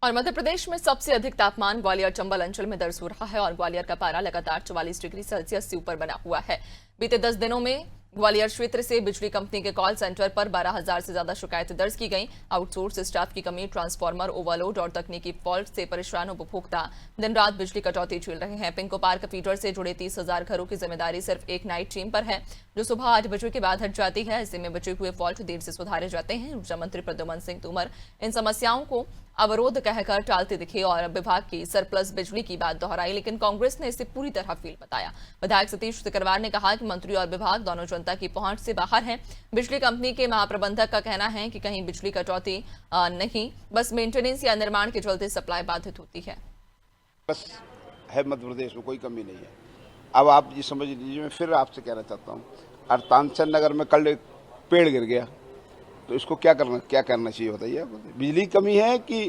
और मध्य प्रदेश में सबसे अधिक तापमान ग्वालियर चंबल अंचल में दर्ज हो रहा है और ग्वालियर का पारा लगातार 44 डिग्री सेल्सियस से ऊपर बना हुआ है। बीते 10 दिनों में ग्वालियर क्षेत्र से बिजली कंपनी के कॉल सेंटर पर 12,000 से ज्यादा शिकायतें दर्ज की गईं। आउटसोर्स स्टाफ की कमी, ट्रांसफार्मर ओवरलोड और तकनीकी फॉल्ट से परेशान उपभोक्ता दिन रात बिजली कटौती झेल रहे हैं। पिंको पार्क फीडर से जुड़े 30,000 घरों की जिम्मेदारी सिर्फ एक नाइट टीम पर है, जो सुबह 8 बजे के बाद हट जाती है। ऐसे में बचे हुए फॉल्ट देर से सुधारे जाते हैं। ऊर्जा मंत्री प्रद्युमन सिंह तोमर इन समस्याओं को अवरोध कहकर टालते दिखे और विभाग की सरप्लस बिजली की बात दोहराई, लेकिन कांग्रेस ने इसे पूरी तरह फेल बताया। विधायक सतीश सिकरवार ने कहा कि मंत्री और विभाग दोनों जनता की पहुंच से बाहर हैं। बिजली कंपनी के महाप्रबंधक का कहना है कि कहीं बिजली कटौती नहीं, बस मेंटेनेंस या निर्माण के चलते सप्लाई बाधित होती है। बस है, मध्य प्रदेश में कोई कमी नहीं है। अब आप ये समझ लीजिए, मैं फिर आपसे कहना चाहता हूँ, तानसेन नगर में कल एक पेड़ गिर गया, तो इसको क्या करना चाहिए बताइए। बिजली की कमी है कि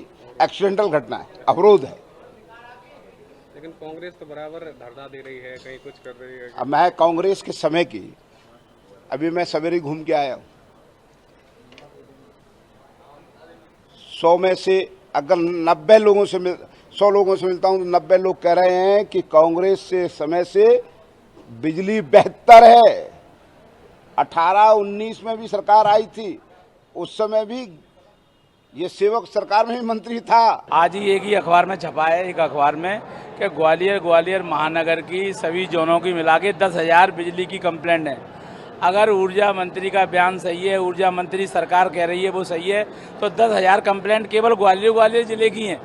एक्सीडेंटल घटना है, अवरोध है। लेकिन कांग्रेस तो बराबर धरना दे रही है, कहीं कुछ कर रही है। अब मैं कांग्रेस के समय की, अभी मैं सवेरे घूम के आया हूँ, 100 में से अगर 90 लोगों से 100 लोगों से मिलता हूँ तो 90 लोग कह रहे हैं कि कांग्रेस से समय से बिजली बेहतर है। 18-19 में भी सरकार आई थी, उस समय भी ये सेवक सरकार में भी मंत्री था। आज ही एक ही अखबार में छपा है, एक अखबार में, कि ग्वालियर महानगर की सभी जोनों की मिला के 10,000 बिजली की कंप्लेंट है। अगर ऊर्जा मंत्री का बयान सही है, ऊर्जा मंत्री सरकार कह रही है वो सही है, तो 10,000 कंप्लेंट केवल ग्वालियर जिले की हैं।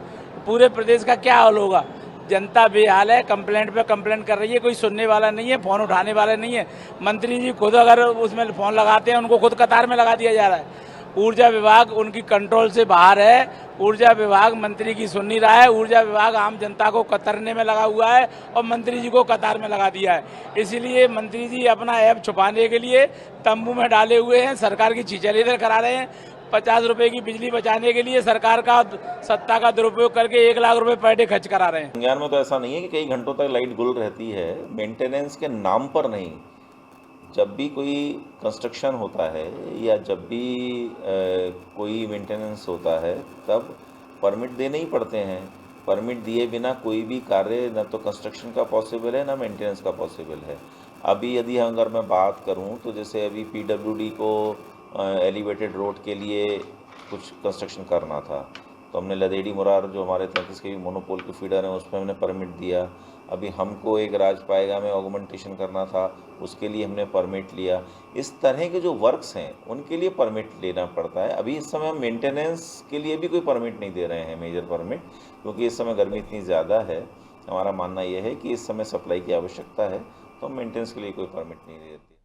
पूरे प्रदेश का क्या हाल होगा? जनता बेहाल है, कंप्लेंट पे कंप्लेंट कर रही है, कोई सुनने वाला नहीं है, फोन उठाने वाला नहीं है। मंत्री जी खुद अगर उसमें फोन लगाते हैं, उनको खुद कतार में लगा दिया जा रहा है। ऊर्जा विभाग उनकी कंट्रोल से बाहर है। ऊर्जा विभाग मंत्री की सुन नहीं रहा है। ऊर्जा विभाग आम जनता को कतरने में लगा हुआ है और मंत्री जी को कतार में लगा दिया है। इसीलिए मंत्री जी अपना ऐप छुपाने के लिए तंबू में डाले हुए हैं, सरकार की चीचलीदर करा रहे हैं। 50 रुपए की बिजली बचाने के लिए सरकार का सत्ता का दुरुपयोग करके 1 लाख रुपए पर डे खर्च करा रहे हैं। संज्ञान में तो ऐसा नहीं है कि कई घंटों तक लाइट गुल रहती है, मेंटेनेंस के नाम पर नहीं। जब भी कोई कंस्ट्रक्शन होता है या जब भी कोई मेंटेनेंस होता है, तब परमिट देने ही पड़ते हैं। परमिट दिए बिना कोई भी कार्य न तो कंस्ट्रक्शन का पॉसिबल है, ना मेंटेनेंस का पॉसिबल है। अभी यदि अगर मैं बात करूं तो जैसे अभी पीडब्ल्यूडी को एलिवेटेड रोड के लिए कुछ कंस्ट्रक्शन करना था, तो हमने लदेड़ी मुरार जो हमारे 33 के मोनोपोल के फीडर हैं उसमें हमने परमिट दिया। अभी हमको एक राजपाएगा में ऑगमेंटेशन करना था, उसके लिए हमने परमिट लिया। इस तरह के जो वर्क्स हैं उनके लिए परमिट लेना पड़ता है। अभी इस समय हम मेंटेनेंस के लिए भी कोई परमिट नहीं दे रहे हैं, मेजर परमिट, क्योंकि इस समय गर्मी इतनी ज़्यादा है। हमारा मानना यह है कि इस समय सप्लाई की आवश्यकता है, तो हम मेंटेनेंस के लिए कोई परमिट नहीं देते।